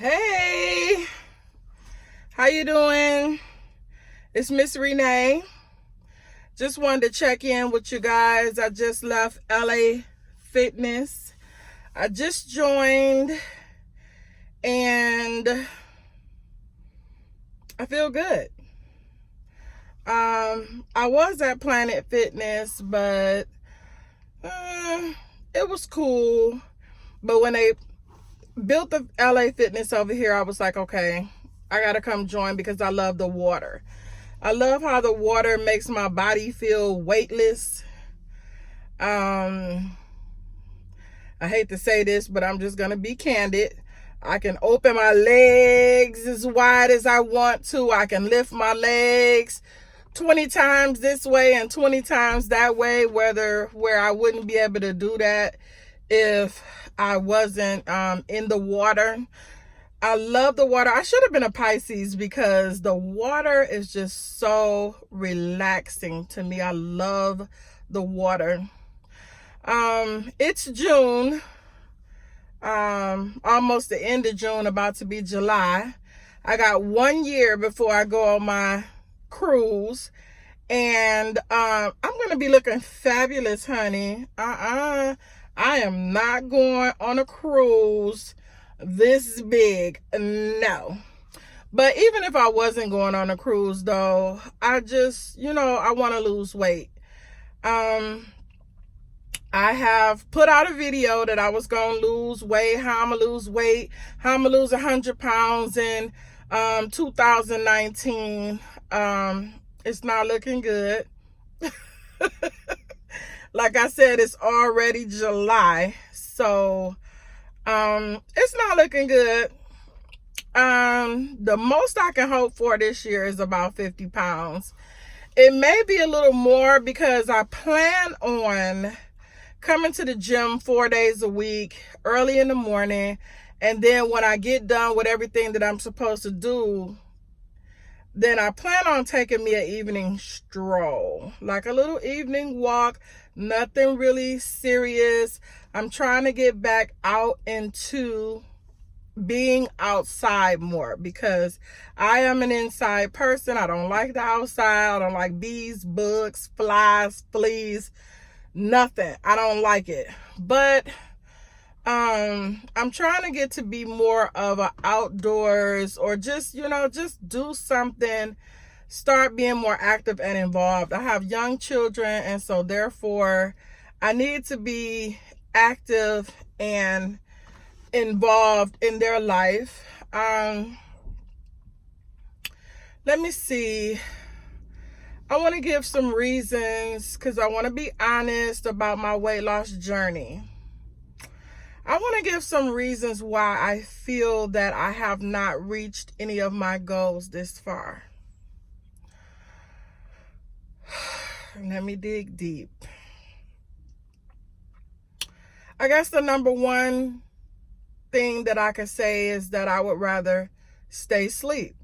Hey, how you doing? It's Miss Renee. Just wanted to check in with you guys. I just left LA Fitness. I just joined and I feel good. I was at Planet Fitness, but it was cool. But when they built the LA Fitness over here, I was like, okay, I gotta come join because I love the water. I love how the water makes my body feel weightless. I hate to say this, but I'm just gonna be candid. I can open my legs as wide as I want to. I can lift my legs 20 times this way and 20 times that way, where I wouldn't be able to do that if I wasn't in the water. I love the water. I should have been a Pisces because the water is just so relaxing to me. I love the water. It's June, almost the end of June, about to be July. I got 1 year before I go on my cruise, and I'm gonna be looking fabulous, honey. I am not going on a cruise this big, no. But even if I wasn't going on a cruise though, I just, I want to lose weight. I have put out a video that I was going to lose weight, how I'm going to lose weight, how I'm going to lose 100 pounds in 2019. It's not looking good. Like I said, it's already July, so it's not looking good. The most I can hope for this year is about 50 pounds. It may be a little more because I plan on coming to the gym 4 days a week, early in the morning, and then when I get done with everything that I'm supposed to do, then I plan on taking me an evening stroll, like a little evening walk, nothing really serious. I'm trying to get back out into being outside more because I am an inside person. I don't like the outside. I don't like bees, bugs, flies, fleas, nothing. I don't like it. But I'm trying to get to be more of an outdoors, or just do something, start being more active and involved. I have young children, and so therefore I need to be active and involved in their life. Let me see. I want to give some reasons because I want to be honest about my weight loss journey. I want to give some reasons why I feel that I have not reached any of my goals this far. Let me dig deep. I guess the number one thing that I could say is that I would rather stay asleep.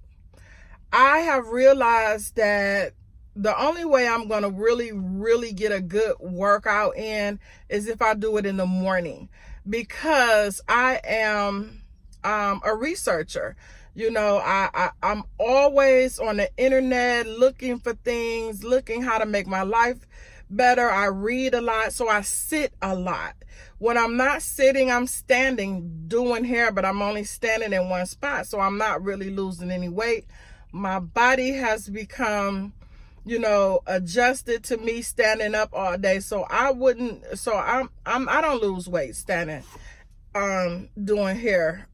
I have realized that the only way I'm going to really get a good workout in is if I do it in the morning, because I am a researcher. I'm always on the internet looking for things, looking how to make my life better. I read a lot, so I sit a lot. When I'm not sitting, I'm standing doing hair, but I'm only standing in one spot, so I'm not really losing any weight. My body has become, adjusted to me standing up all day, so I don't lose weight standing, doing hair.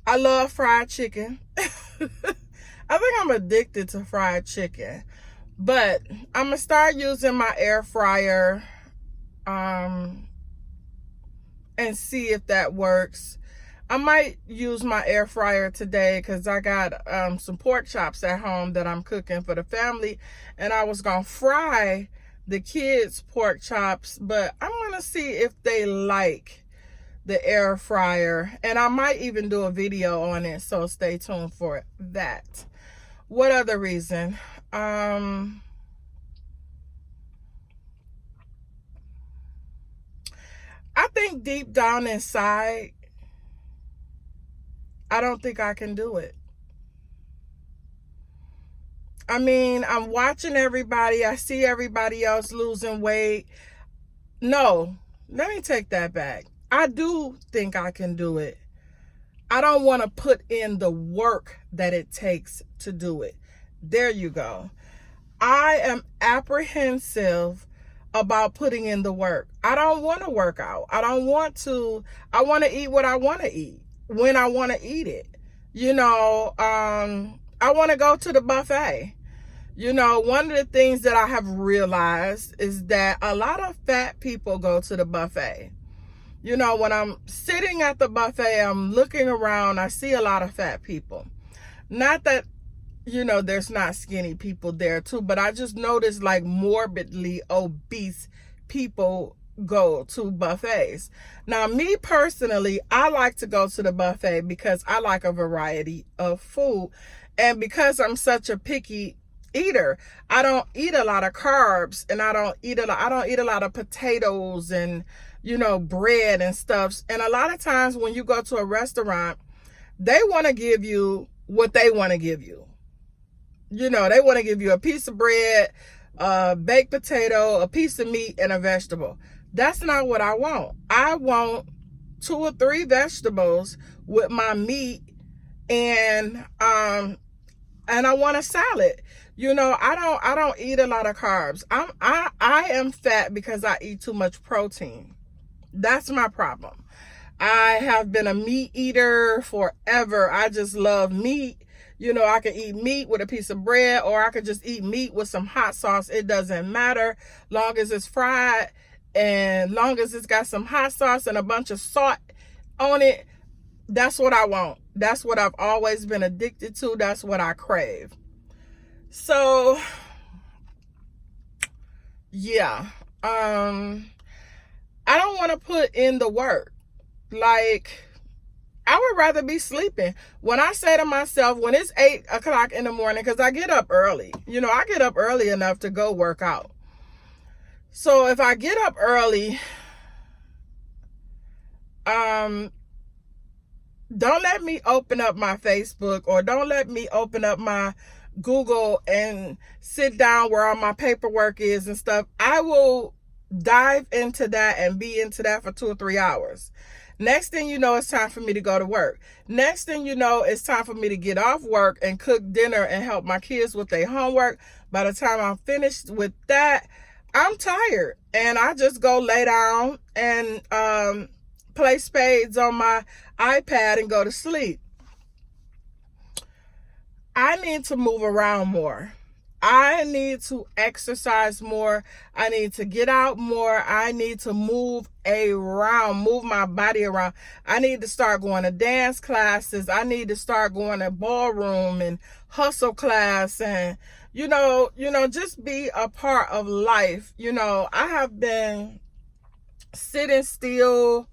I love fried chicken. I think I'm addicted to fried chicken, but I'm gonna start using my air fryer and see if that works. I might use my air fryer today because I got some pork chops at home that I'm cooking for the family, and I was gonna fry the kids' pork chops, but I'm gonna see if they like the air fryer, and I might even do a video on it, so stay tuned for that. What other reason? I think deep down inside, I don't think I can do it. I mean, I'm watching everybody. I see everybody else losing weight. No, let me take that back. I do think I can do it. I don't want to put in the work that it takes to do it. There you go. I am apprehensive about putting in the work. I don't want to work out. I want to eat what I want to eat when I want to eat it. I want to go to the buffet. One of the things that I have realized is that a lot of fat people go to the buffet. When I'm sitting at the buffet, I'm looking around, I see a lot of fat people. Not that, there's not skinny people there too, but I just noticed like morbidly obese people go to buffets. Now, me personally, I like to go to the buffet because I like a variety of food. And because I'm such a picky eater, I don't eat a lot of carbs, and I don't eat a lot of potatoes and bread and stuff. And a lot of times when you go to a restaurant, they want to give you what they want to give you. They want to give you a piece of bread, a baked potato, a piece of meat, and a vegetable. That's not what I want. I want 2 or 3 vegetables with my meat, and I want a salad. I don't eat a lot of carbs. I am fat because I eat too much protein. That's my problem. I have been a meat eater forever. I just love meat. I can eat meat with a piece of bread, or I could just eat meat with some hot sauce. It doesn't matter, long as it's fried and long as it's got some hot sauce and a bunch of salt on it. That's what I want. That's what I've always been addicted to. That's what I crave. So, yeah. I don't want to put in the work. Like, I would rather be sleeping. When I say to myself, when it's 8 o'clock in the morning, because I get up early. I get up early enough to go work out. So if I get up early, don't let me open up my Facebook, or don't let me open up my Google and sit down where all my paperwork is and stuff. I will dive into that and be into that for 2 or 3 hours. Next thing you know, it's time for me to go to work. Next thing you know, it's time for me to get off work and cook dinner and help my kids with their homework. By the time I'm finished with that, I'm tired, and I just go lay down and play spades on my iPad and go to sleep. I need to move around more. I need to exercise more. I need to get out more. I need to move my body around. I need to start going to dance classes. I need to start going to ballroom and hustle class, and just be a part of life. I have been sitting still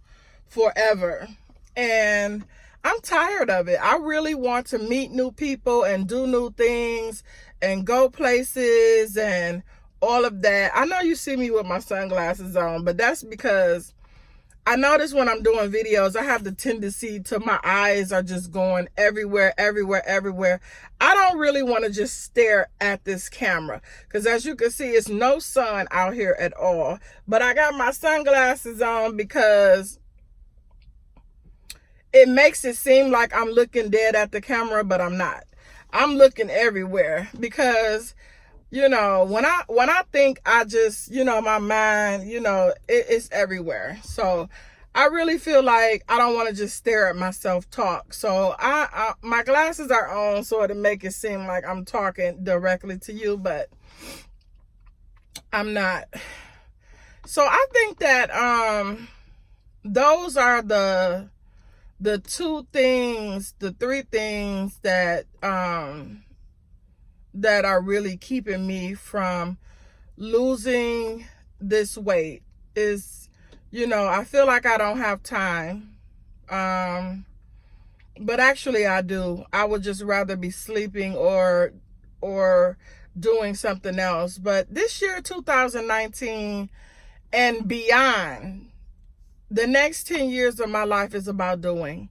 forever, and I'm tired of it. I really want to meet new people and do new things and go places and all of that. I know you see me with my sunglasses on, but that's because I notice when I'm doing videos, I have the tendency to, my eyes are just going everywhere. I don't really want to just stare at this camera, because as you can see, it's no sun out here at all. But I got my sunglasses on because it makes it seem like I'm looking dead at the camera, but I'm not. I'm looking everywhere because, when I think, I just, my mind, it's everywhere. So I really feel like I don't want to just stare at myself talk. So my glasses are on so to make it seem like I'm talking directly to you, but I'm not. So I think that those are the 2 things, the 3 things that that are really keeping me from losing this weight is, I feel like I don't have time. But actually I do. I would just rather be sleeping or doing something else. But this year, 2019 and beyond, the next 10 years of my life is about doing.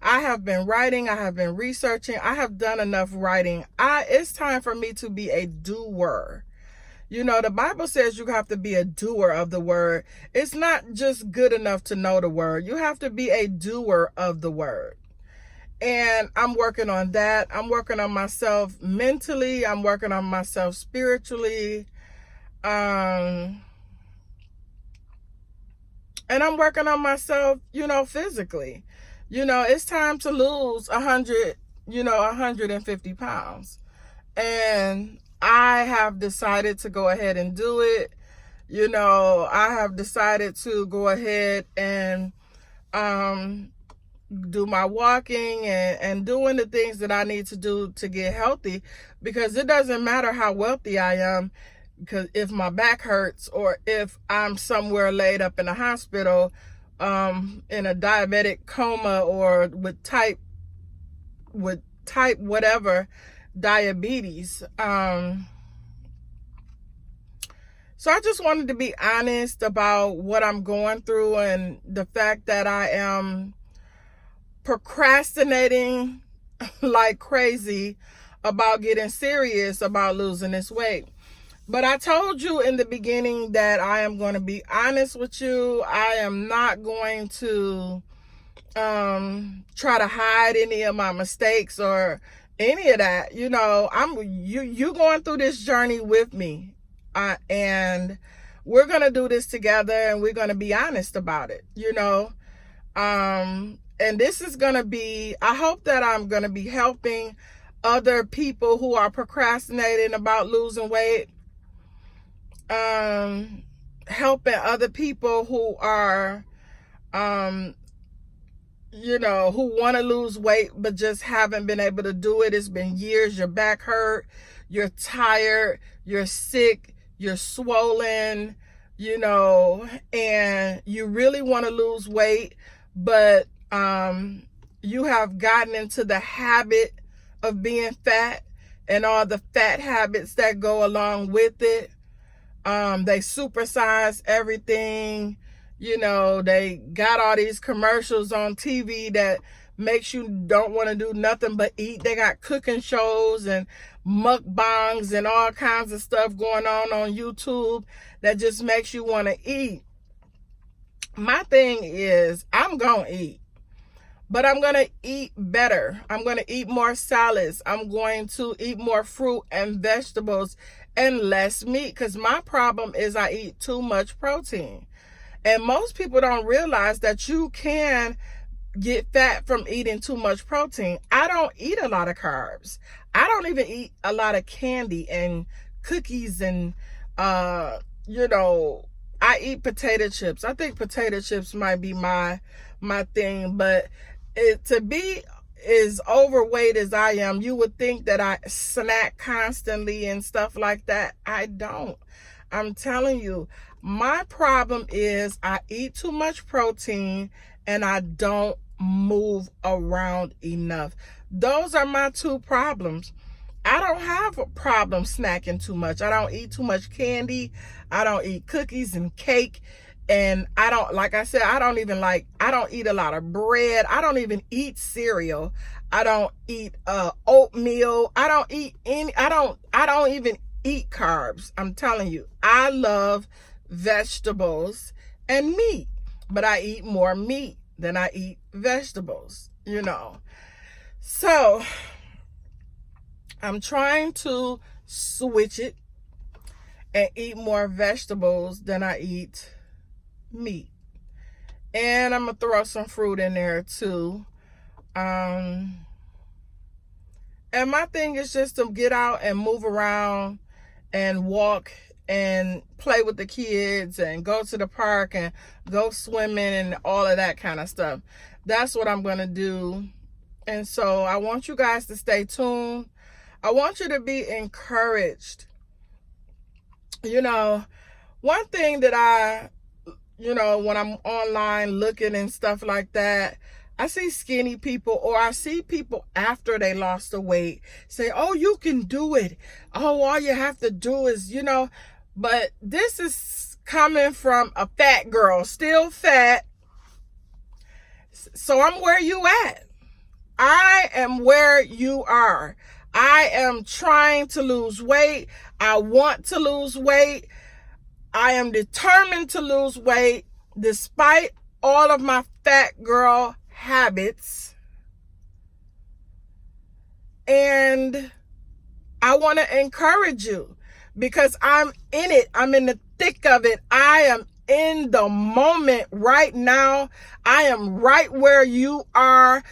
I have been writing. I have been researching. I have done enough writing. It's time for me to be a doer. You know, the Bible says you have to be a doer of the word. It's not just good enough to know the word. You have to be a doer of the word. And I'm working on that. I'm working on myself mentally. I'm working on myself spiritually. And I'm working on myself, physically. It's time to lose 150 pounds. And I have decided to go ahead and do it. I have decided to go ahead and do my walking and doing the things that I need to do to get healthy, because it doesn't matter how wealthy I am, because if my back hurts or if I'm somewhere laid up in a hospital in a diabetic coma or with type whatever diabetes. So I just wanted to be honest about what I'm going through and the fact that I am procrastinating like crazy about getting serious about losing this weight. But I told you in the beginning that I am going to be honest with you. I am not going to try to hide any of my mistakes or any of that. You going through this journey with me, and we're going to do this together, and we're going to be honest about it. And this is going to be, I hope that I'm going to be helping other people who are procrastinating about losing weight. Helping other people who are, who want to lose weight but just haven't been able to do it. It's been years. Your back hurt, you're tired, you're sick, you're swollen, and you really want to lose weight, but you have gotten into the habit of being fat and all the fat habits that go along with it. They supersize everything. They got all these commercials on TV that makes you don't want to do nothing but eat. They got cooking shows and mukbangs and all kinds of stuff going on YouTube that just makes you want to eat. My thing is, I'm going to eat. But I'm going to eat better. I'm going to eat more salads. I'm going to eat more fruit and vegetables and less meat, because my problem is I eat too much protein. And most people don't realize that you can get fat from eating too much protein. I don't eat a lot of carbs. I don't even eat a lot of candy and cookies and, I eat potato chips. I think potato chips might be my thing, but to be as overweight as I am, you would think that I snack constantly and stuff like that. I don't. I'm telling you, my problem is I eat too much protein and I don't move around enough. Those are my two problems. I don't have a problem snacking too much. I don't eat too much candy. I don't eat cookies and cake. And I don't, like I said, I don't eat a lot of bread. I don't even eat cereal. I don't eat oatmeal. I don't even eat carbs. I'm telling you, I love vegetables and meat, but I eat more meat than I eat vegetables, So I'm trying to switch it and eat more vegetables than I eat meat. And I'm gonna throw some fruit in there too. And my thing is just to get out and move around and walk and play with the kids and go to the park and go swimming and all of that kind of stuff. That's what I'm gonna do. And so I want you guys to stay tuned. I want you to be encouraged. One thing that when I'm online looking and stuff like that, I see skinny people, or I see people after they lost the weight say, oh, you can do it. Oh, all you have to do is, but this is coming from a fat girl, still fat, So I'm where you at. I am where you are. I am trying to lose weight. I want to lose weight. I am determined to lose weight despite all of my fat girl habits. And I want to encourage you because I'm in it. I'm in the thick of it. I am in the moment right now. I am right where you are.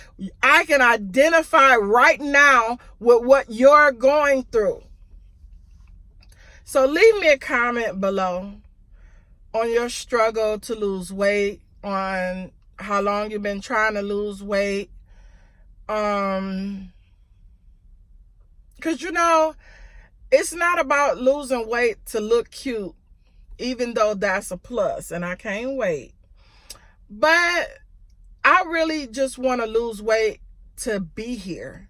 I can identify right now with what you're going through. So leave me a comment below on your struggle to lose weight, on how long you've been trying to lose weight. Because, it's not about losing weight to look cute, even though that's a plus, and I can't wait. But I really just want to lose weight to be here.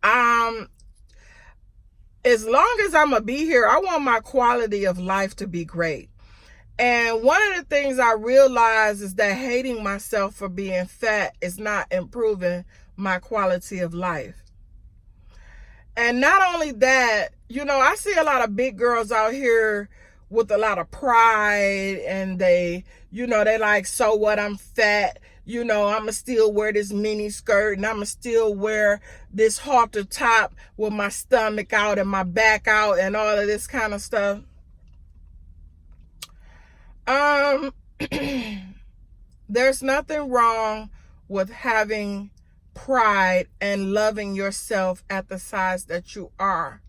As long as I'm going to be here, I want my quality of life to be great. And one of the things I realize is that hating myself for being fat is not improving my quality of life. And not only that, I see a lot of big girls out here with a lot of pride, and they like, so what, I'm fat. I'ma still wear this mini skirt, and I'ma still wear this halter top with my stomach out and my back out and all of this kind of stuff. There's nothing wrong with having pride and loving yourself at the size that you are.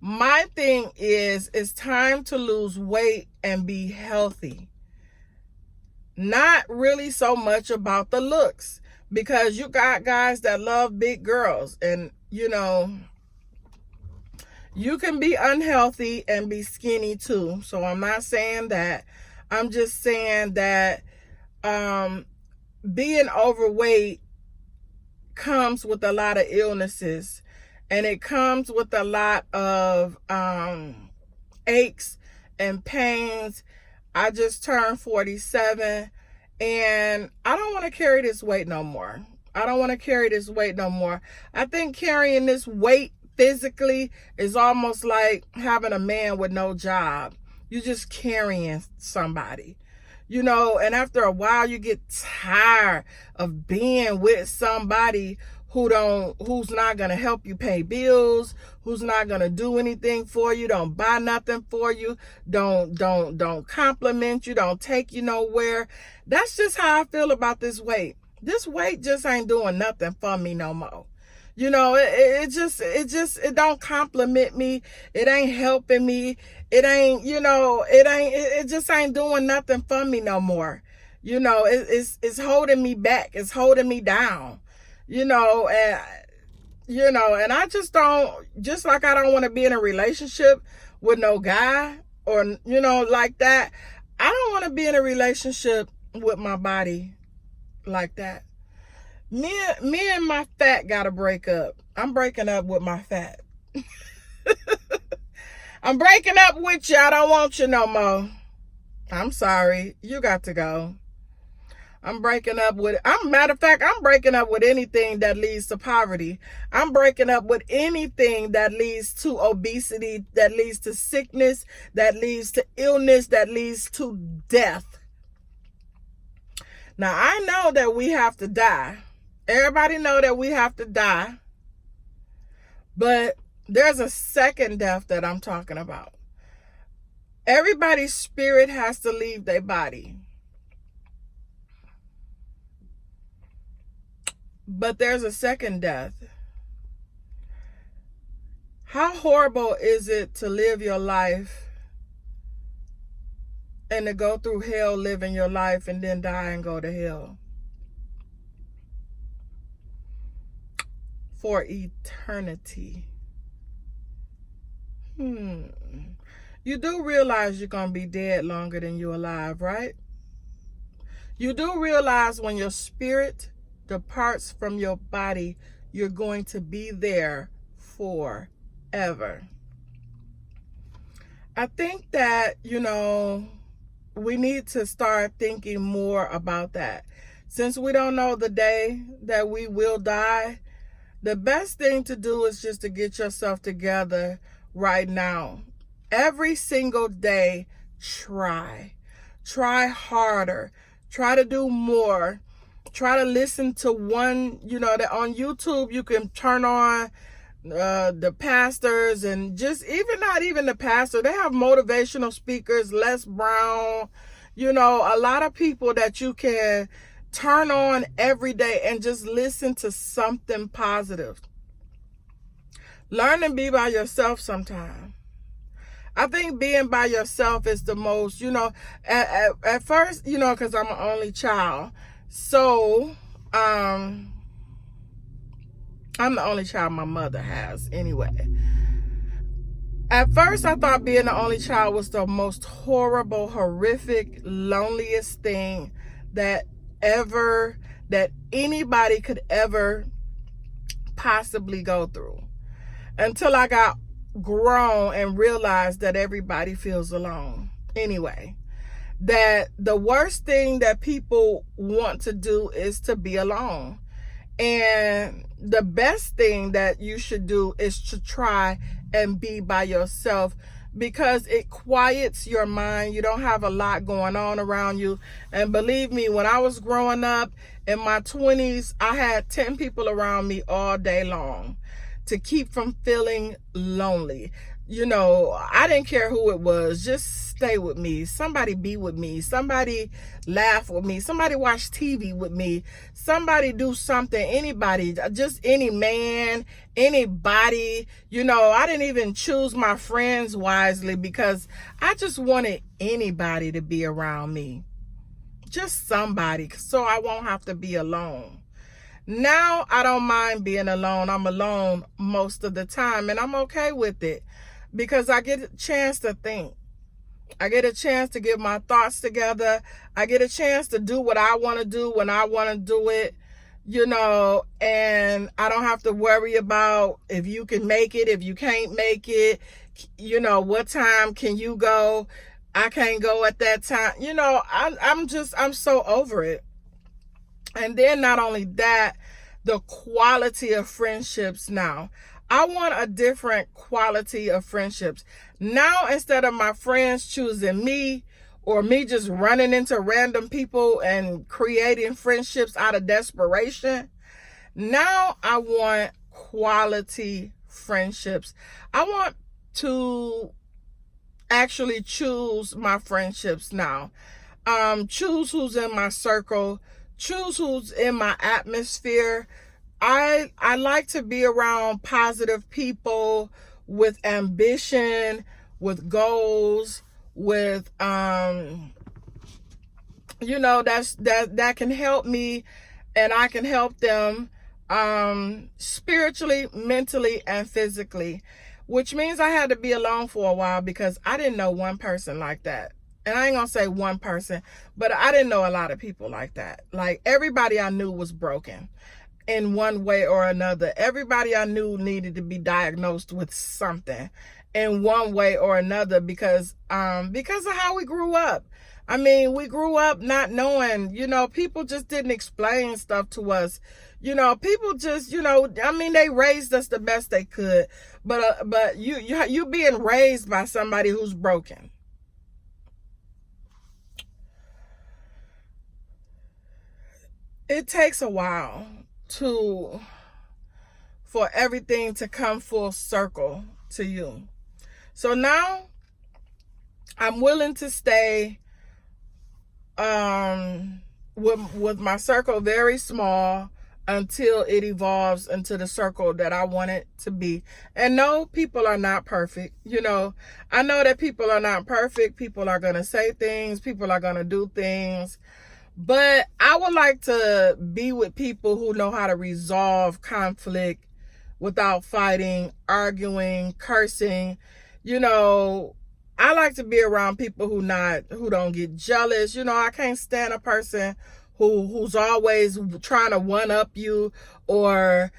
My thing is, it's time to lose weight and be healthy. Not really so much about the looks, because you got guys that love big girls, and you can be unhealthy and be skinny too. So I'm not saying that. I'm just saying that being overweight comes with a lot of illnesses, and it comes with a lot of aches and pains. I just turned 47, and I don't want to carry this weight no more. I think carrying this weight physically is almost like having a man with no job. You're just carrying somebody. And after a while you get tired of being with somebody who's not going to help you pay bills, who's not going to do anything for you, don't buy nothing for you, don't compliment you, don't take you nowhere. That's just how I feel about this weight. This weight just ain't doing nothing for me no more. It don't compliment me. It ain't helping me. It just ain't doing nothing for me no more. It's holding me back. It's holding me down. And I just don't, just like I don't want to be in a relationship with no guy or, like that. I don't want to be in a relationship with my body like that. Me and my fat got to break up. I'm breaking up with my fat. I'm breaking up with you. I don't want you no more. I'm sorry. You got to go. Matter of fact, I'm breaking up with anything that leads to poverty. I'm breaking up with anything that leads to obesity, that leads to sickness, that leads to illness, that leads to death. Now, I know that we have to die. Everybody know that we have to die. But there's a second death that I'm talking about. Everybody's spirit has to leave their body. But there's a second death. How horrible is it to live your life and to go through hell living your life and then die and go to hell for eternity? You do realize you're going to be dead longer than you're alive, right? You do realize when your spirit departs from your body, you're going to be there forever. I think that, we need to start thinking more about that. Since we don't know the day that we will die, the best thing to do is just to get yourself together right now. Every single day, try. Try harder. Try to do more. Try to listen to one, that on YouTube you can turn on the pastors, and just not even the pastor. They have motivational speakers, Les Brown, a lot of people that you can turn on every day and just listen to something positive. Learn to be by yourself sometime. I think being by yourself is the most, at first, because I'm an only child. So, I'm the only child my mother has anyway. At first, I thought being the only child was the most horrible, horrific, loneliest thing that anybody could ever possibly go through, until I got grown and realized that everybody feels alone anyway. That the worst thing that people want to do is to be alone. And the best thing that you should do is to try and be by yourself, because it quiets your mind. You don't have a lot going on around you. And believe me, when I was growing up in my 20s, I had 10 people around me all day long to keep from feeling lonely. I didn't care who it was. Just stay with me. Somebody be with me. Somebody laugh with me. Somebody watch TV with me. Somebody do something. Anybody, just any man, anybody. I didn't even choose my friends wisely, because I just wanted anybody to be around me. Just somebody, so I won't have to be alone. Now I don't mind being alone. I'm alone most of the time, and I'm okay with it, because I get a chance to think. I get a chance to get my thoughts together. I get a chance to do what I want to do when I want to do it, and I don't have to worry about if you can make it, if you can't make it, what time can you go? I can't go at that time. I'm so over it. And then not only that, the quality of friendships now. I want a different quality of friendships. Now, instead of my friends choosing me, or me just running into random people and creating friendships out of desperation, now I want quality friendships. I want to actually choose my friendships now. Choose who's in my circle. Choose who's in my atmosphere. I like to be around positive people with ambition, with goals, with that can help me, and I can help them spiritually, mentally, and physically. Which means I had to be alone for a while, because I didn't know one person like that. And I ain't gonna say one person, but I didn't know a lot of people like that. Like, everybody I knew was broken in one way or another. Everybody I knew needed to be diagnosed with something in one way or another, because of how we grew up. I mean, we grew up not knowing, people just didn't explain stuff to us. People just, they raised us the best they could, but you being raised by somebody who's broken. It takes a while for everything to come full circle to you. So now I'm willing to stay with my circle very small until it evolves into the circle that I want it to be. And no, people are not perfect. I know that people are not perfect. People are going to say things. People are going to do things. But I would like to be with people who know how to resolve conflict without fighting, arguing, cursing. I like to be around people who don't get jealous. I can't stand a person who's always trying to one up you, or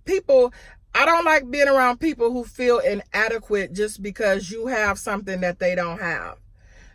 people. I don't like being around people who feel inadequate just because you have something that they don't have.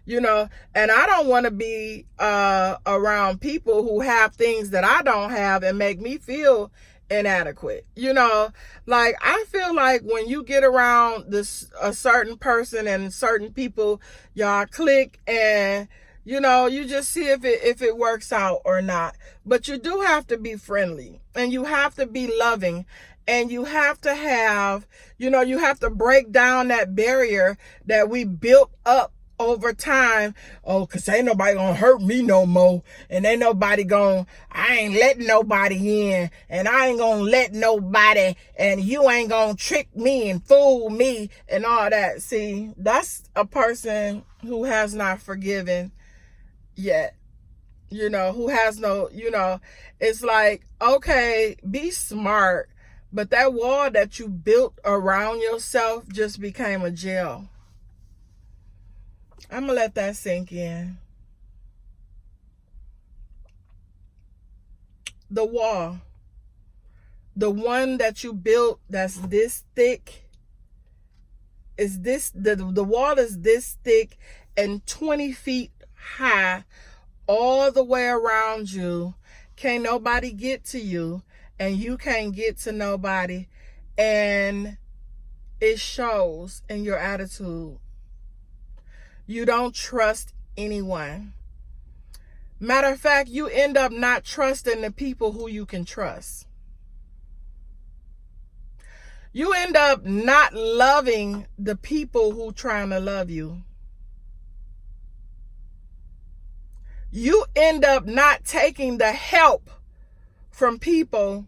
you know, and I don't want to be around people who have things that I don't have and make me feel inadequate. You know, like I feel like when you get around a certain person and certain people, y'all click, and you know, you just see if it works out or not. But you do have to be friendly, and you have to be loving, and you have to have, you know, you have to break down that barrier that we built up over time. Oh, cause ain't nobody gonna hurt me no more, and ain't nobody I ain't letting nobody in, and I ain't gonna let nobody, and you ain't gonna trick me and fool me and all that. See, that's a person who has not forgiven yet, you know, who has no, you know, it's like, okay, be smart, but that wall that you built around yourself just became a jail. I'm gonna let that sink in. The wall, the one that you built that's this thick, is this, the wall is this thick and 20 feet high all the way around you. Can't nobody get to you, and you can't get to nobody, and it shows in your attitude. You don't trust anyone. Matter of fact, you end up not trusting the people who you can trust. You end up not loving the people who trying to love you. You end up not taking the help from people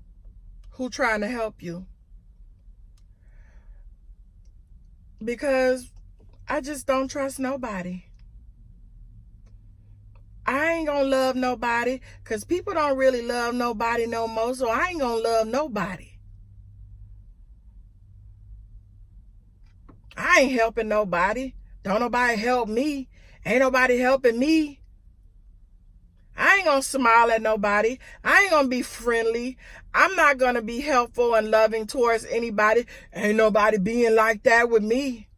who trying to help you. Because I just don't trust nobody. I ain't gonna love nobody because people don't really love nobody no more, so I ain't gonna love nobody. I ain't helping nobody. Don't nobody help me. Ain't nobody helping me. I ain't gonna smile at nobody. I ain't gonna be friendly. I'm not gonna be helpful and loving towards anybody. Ain't nobody being like that with me.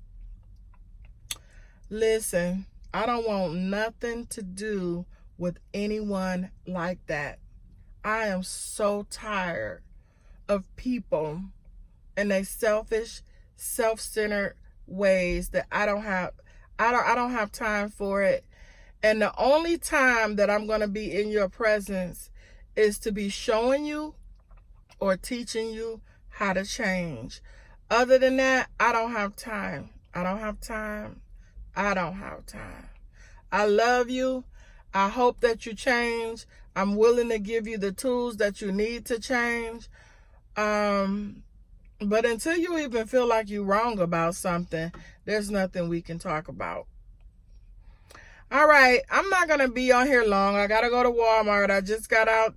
Listen, I don't want nothing to do with anyone like that. I am so tired of people and their selfish, self-centered ways that I don't have time for it. And the only time that I'm going to be in your presence is to be showing you or teaching you how to change. Other than that, I don't have time. I don't have time. I don't have time. I love you. I hope that you change. I'm willing to give you the tools that you need to change. But until you even feel like you're wrong about something, there's nothing we can talk about. All right, I'm not going to be on here long. I got to go to Walmart. I just got out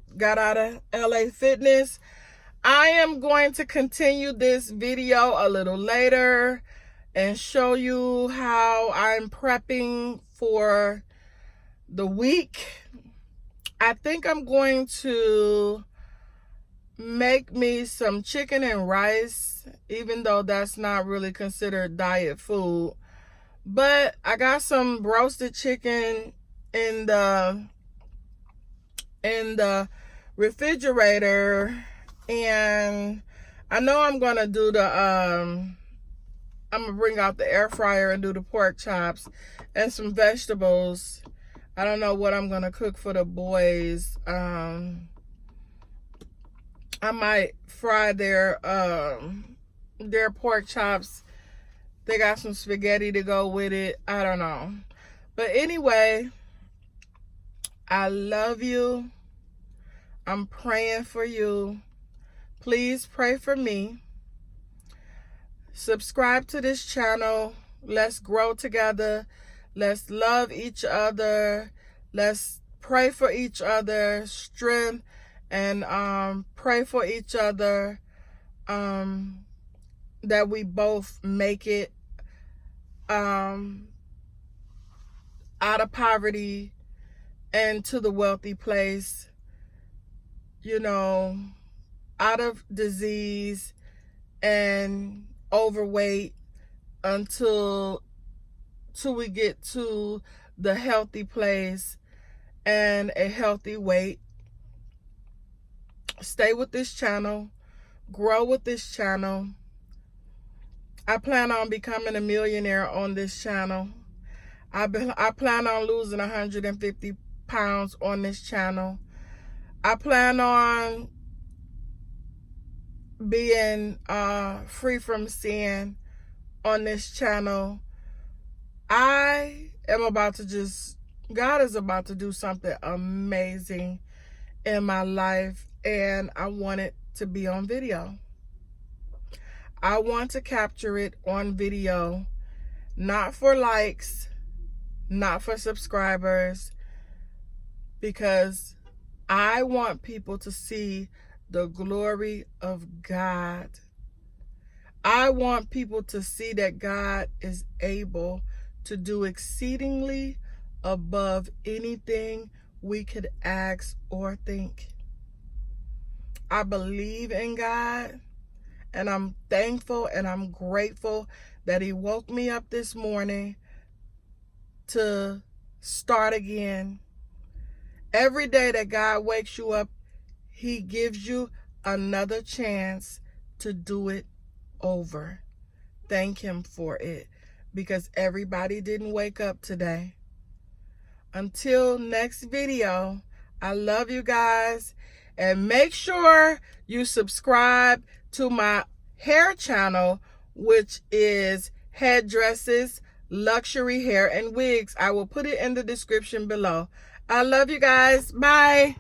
of LA Fitness. I am going to continue this video a little later and show you how I'm prepping for the week. I think I'm going to make me some chicken and rice, even though that's not really considered diet food. But I got some roasted chicken in the refrigerator, and I know I'm gonna do the I'm gonna bring out the air fryer and do the pork chops and some vegetables. I don't know what I'm gonna cook for the boys. I might fry their pork chops. They got some spaghetti to go with it. I don't know. But anyway, I love you. I'm praying for you. Please pray for me. Subscribe to this channel. Let's grow together. Let's love each other. Let's pray for each other, strength, and pray for each other, that we both make it out of poverty and to the wealthy place, you know, out of disease and overweight until we get to the healthy place and a healthy weight. Stay with this channel. Grow with this channel. I plan on becoming a millionaire on this channel. I plan on losing 150 pounds on this channel. I plan on being free from sin on this channel. I am about to God is about to do something amazing in my life, and I want it to be on video. I want to capture it on video, not for likes, not for subscribers, because I want people to see the glory of God. I want people to see that God is able to do exceedingly above anything we could ask or think. I believe in God, and I'm thankful and I'm grateful that He woke me up this morning to start again. Every day that God wakes you up, He gives you another chance to do it over. Thank Him for it, because everybody didn't wake up today. Until next video, I love you guys, and make sure you subscribe to my hair channel, which is Headdresses, Luxury Hair and Wigs. I will put it in the description below. I love you guys. Bye.